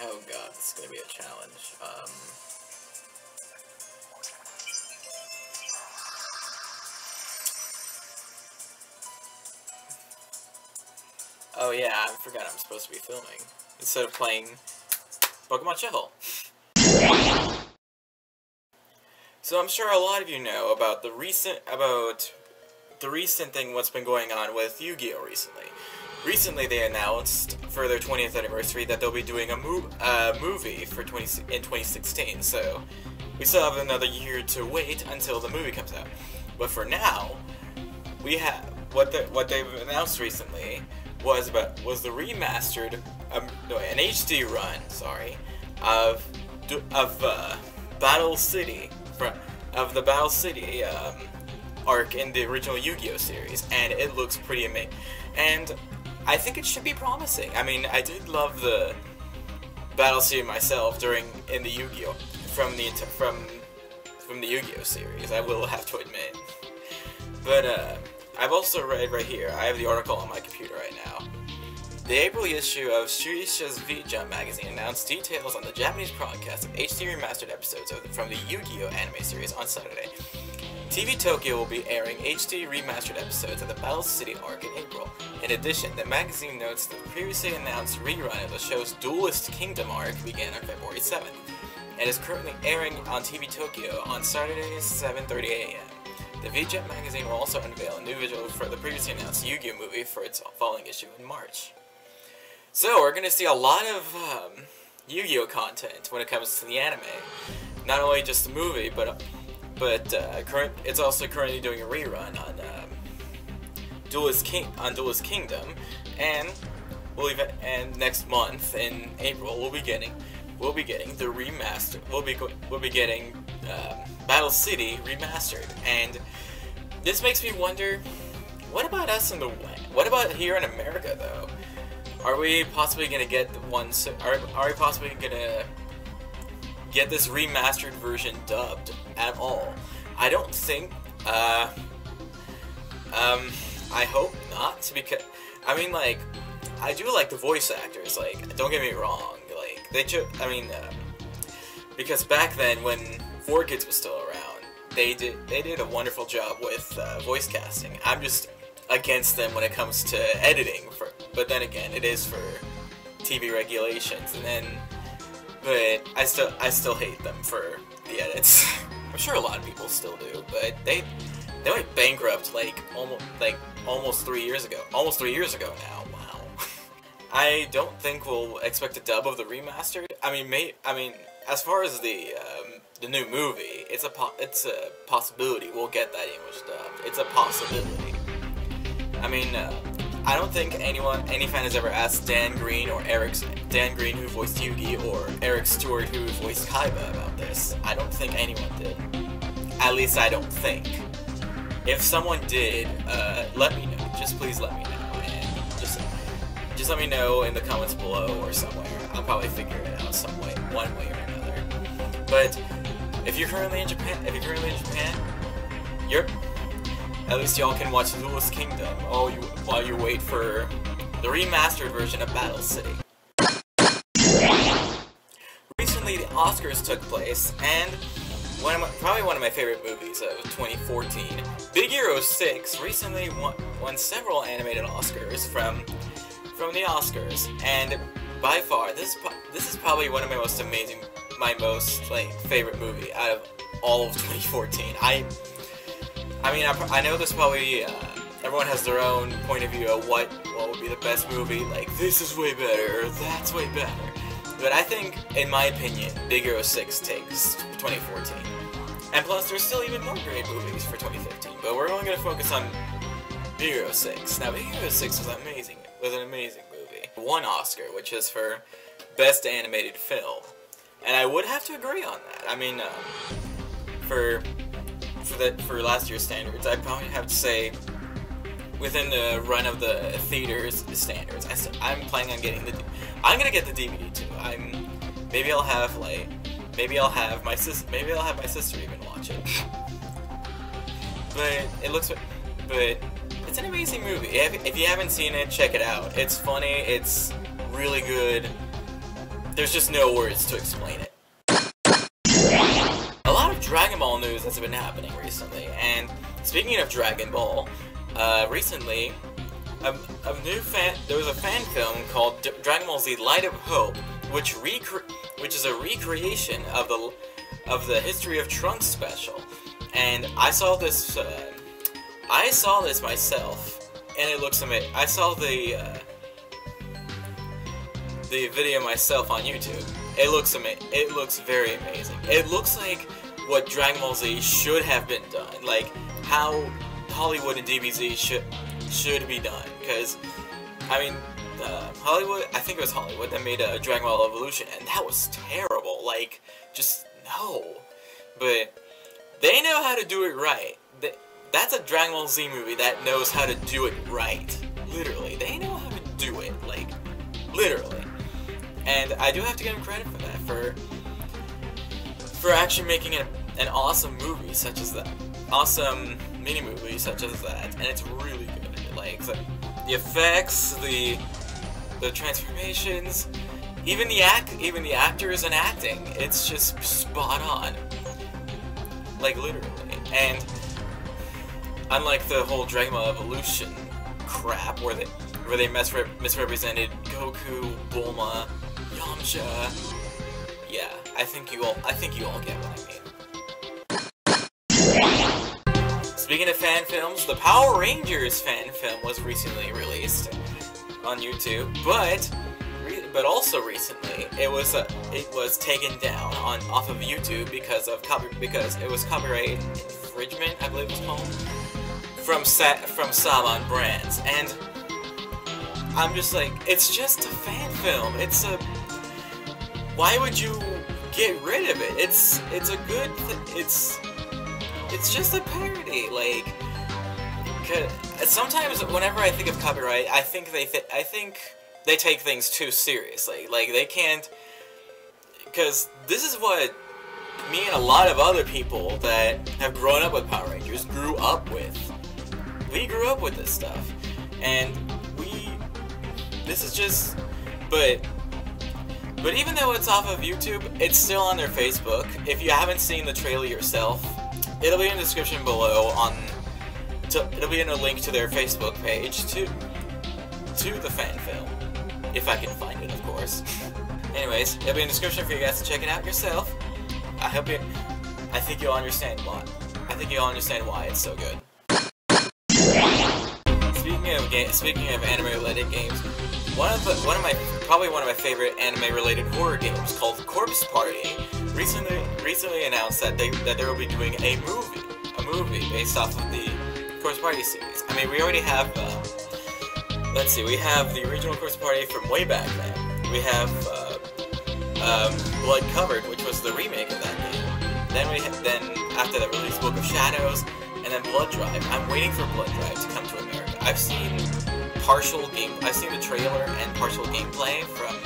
Oh god, this is gonna be a challenge. Oh yeah, I forgot I'm supposed to be filming. Instead of playing Pokemon Shell. So I'm sure a lot of you know about the recent thing what's been going on with Yu-Gi-Oh! Recently. Recently they announced for their 20th anniversary that they'll be doing a movie for in 2016, so we still have another year to wait until the movie comes out. But for now, we have what they've announced recently was the remastered an HD run, sorry, of Battle City of the Battle City arc in the original Yu-Gi-Oh series, and it looks pretty amazing. And I think it should be promising. I mean, I did love the Battle City myself in the Yu-Gi-Oh from the Yu-Gi-Oh series. I will have to admit, but I've also read right here. I have the article on my computer right now. The April issue of Shueisha's V-Jump magazine announced details on the Japanese broadcast of HD remastered episodes from the Yu-Gi-Oh anime series on Saturday. TV Tokyo will be airing HD remastered episodes of the Battle City arc in April. In addition, the magazine notes that the previously announced rerun of the show's Duelist Kingdom arc began on February 7th, and is currently airing on TV Tokyo on Saturdays 7:30 a.m. The V-Jump magazine will also unveil a new visual for the previously announced Yu-Gi-Oh movie for its following issue in March. So, we're going to see a lot of Yu-Gi-Oh content when it comes to the anime. Not only just the movie, but it's also currently doing a rerun on Duelist Kingdom, and next month in April we'll be getting the remaster. We'll be getting Battle City remastered, and this makes me wonder, what about us in the West? What about here in America though? Are we possibly gonna get Are we possibly gonna get this remastered version dubbed at all? I don't think. I hope not, because I mean, like, I do like the voice actors. Like, don't get me wrong. Like, because back then when 4Kids was still around, they did a wonderful job with voice casting. I'm just against them when it comes to editing. But then again, it is for TV regulations, but I still hate them for the edits. I'm sure a lot of people still do, but they went bankrupt almost 3 years ago. Almost 3 years ago now. Wow. I don't think we'll expect a dub of the remastered. I mean, as far as the new movie, it's a possibility we'll get that English dubbed. It's a possibility. I mean, I don't think any fan has ever asked Dan Green, who voiced Yugi, or Eric Stewart, who voiced Kaiba, about this. I don't think anyone did. At least I don't think. If someone did, let me know. Just please let me know, and just let me know in the comments below or somewhere. I'll probably figure it out some way, one way or another. But if you're currently in Japan, at least y'all can watch Duelist Kingdom while you wait for the remastered version of Battle City. Recently, the Oscars took place, and probably one of my favorite movies of 2014, Big Hero 6, recently won several animated Oscars from the Oscars, and by far, this is probably one of my most favorite movie out of all of 2014. I know there's probably, everyone has their own point of view of what would be the best movie, like, this is way better, or that's way better. But I think, in my opinion, Big Hero 6 takes 2014. And plus, there's still even more great movies for 2015, but we're only going to focus on Big Hero 6. Now, Big Hero 6 was amazing. It was an amazing movie. Won Oscar, which is for Best Animated Film. And I would have to agree on that. I mean, for last year's standards, I'd probably have to say, within the run of the theater's standards, I'm planning on getting I'm gonna get the DVD too. Maybe I'll have my sister even watch it. But it's an amazing movie. If you haven't seen it, check it out. It's funny. It's really good. there's just no words to explain it. A lot of Dragon Ball news has been happening recently, and speaking of Dragon Ball, recently, there was a fan film called Dragon Ball Z: Light of Hope, which is a recreation of the History of Trunks special, and I saw this myself, and it looks amazing. I saw the video myself on YouTube. It looks very amazing. It looks like what Dragon Ball Z should have been done, like how Hollywood and DBZ should be done. Because, I mean, Hollywood, I think it was Hollywood that made a Dragon Ball Evolution, and that was terrible. Like, just no. But they know how to do it right. That's a Dragon Ball Z movie that knows how to do it right. Literally, they know how to do it. Like, literally. And I do have to give them credit for that, for actually making an awesome movie such as that, awesome mini movie such as that, and it's really good. Like the effects, the transformations, even the actors and acting, it's just spot on. Like literally, and unlike the whole Dragon Ball Evolution crap where they misrepresented Goku, Bulma, Yamcha. Yeah, I think you all get what I mean. Speaking of fan films, the Power Rangers fan film was recently released on YouTube, but also recently it was taken down off of YouTube because it was copyright infringement, I believe it was called, from Saban Brands, and I'm just like, it's just a fan film. Why would you get rid of it? It's a good it's just a parody. Like, sometimes whenever I think of copyright, I think they take things too seriously. Like, they can't, because this is what me and a lot of other people that have grown up with Power Rangers grew up with. We grew up with this stuff, and this is just, but even though it's off of YouTube, it's still on their Facebook. If you haven't seen the trailer yourself, it'll be in the description below. It'll be in a link to their Facebook page to the fan film, if I can find it, of course. Anyways, it'll be in the description for you guys to check it out yourself. I think you'll understand why. I think you'll understand why it's so good. Speaking of anime-related games, probably one of my favorite anime-related horror games called Corpse Party recently announced that they will be doing a movie based off of the Corpse Party series. I mean, we already have let's see, we have the original Corpse Party from way back then. We have Blood Covered, which was the remake of that game. Then after that released Book of Shadows, and then Blood Drive. I'm waiting for Blood Drive to come to America. I've seen the trailer and partial gameplay from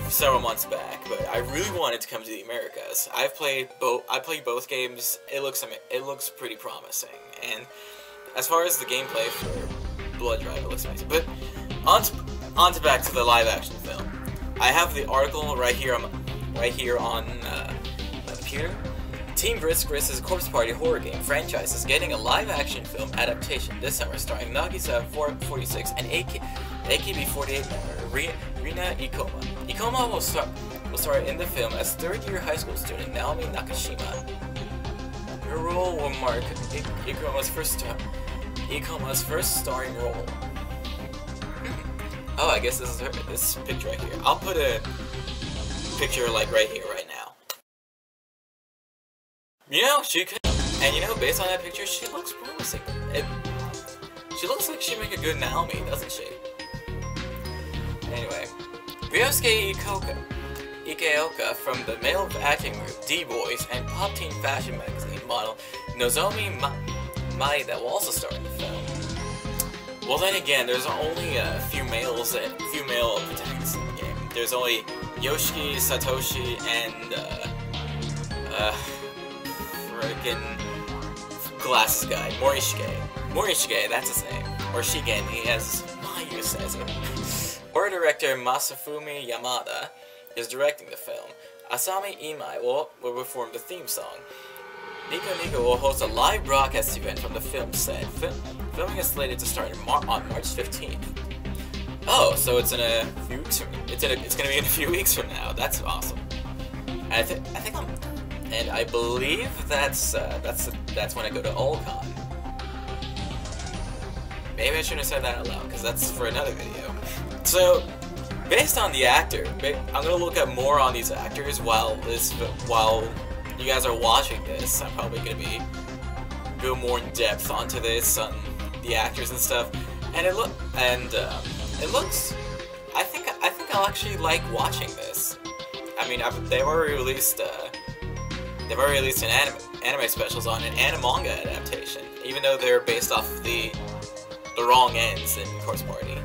several months back, but I really want it to come to the Americas. I played both games. It looks pretty promising, and as far as the gameplay for Blood Drive, it looks amazing. But on to back to the live action film. I have the article right here on my computer. Team Brisk-Griss's Corpse Party horror game franchise is getting a live-action film adaptation this summer starring Nagisa 46 and AKB48 member Rina Ikoma. Ikoma will star in the film as third-year high school student Naomi Nakashima. Her role will mark Ikoma's first starring role. Oh, I guess this is this picture right here. I'll put a picture like right here, right now. You know, based on that picture, she looks promising. She looks like she'd make a good Naomi, doesn't she? Anyway, Ryosuke Ikeoka from the male acting group D-Boys and Pop Teen Fashion Magazine model Nozomi Maeda will also star in the film. Well, then again, there's only a few male protagonists in the game. There's only Yoshiki, Satoshi, and freaking glasses guy, Morishige, that's his name. Or Shigeni, as Mayu says it. Horror director Masafumi Yamada is directing the film. Asami Imai will perform the theme song. Nico Nico will host a live broadcast event from the film set. Filming is slated to start on March 15th. Oh, so it's in a few weeks. It's gonna be in a few weeks from now. That's awesome. I think I'm, and I believe that's when I go to Olcon. Maybe I shouldn't have said that out loud because that's for another video. So, based on the actor, I'm gonna look up more on these actors while you guys are watching this. I'm probably gonna go more in depth onto this, on the actors and stuff. And it looks. I think I'll actually like watching this. I mean, they've already released an anime specials on an Animonga adaptation, even though they're based off the wrong ends in Corpse Party.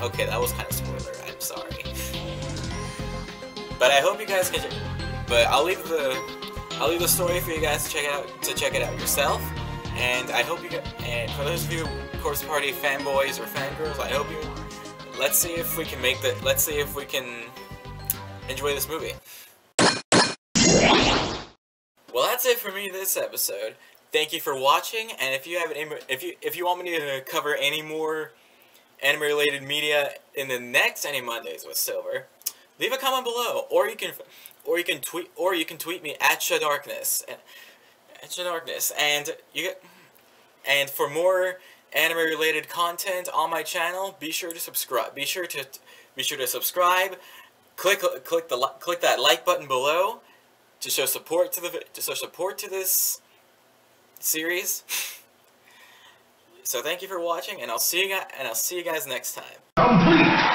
Okay, that was kind of spoiler. I'm sorry. But I hope you guys can. But I'll leave the story for you guys to check it out yourself. And I hope and for those of you Corpse Party fanboys or fangirls, I hope you. Let's see if we can enjoy this movie. Well, that's it for me this episode. Thank you for watching, and if you want me to cover any more anime-related media in the next Animondays with Silver, leave a comment below, or you can tweet me at Shadarkness, and for more anime-related content on my channel, be sure to subscribe. Be sure to subscribe. Click that like button below to show support to this series. So thank you for watching, and I'll see you guys next time. Complete.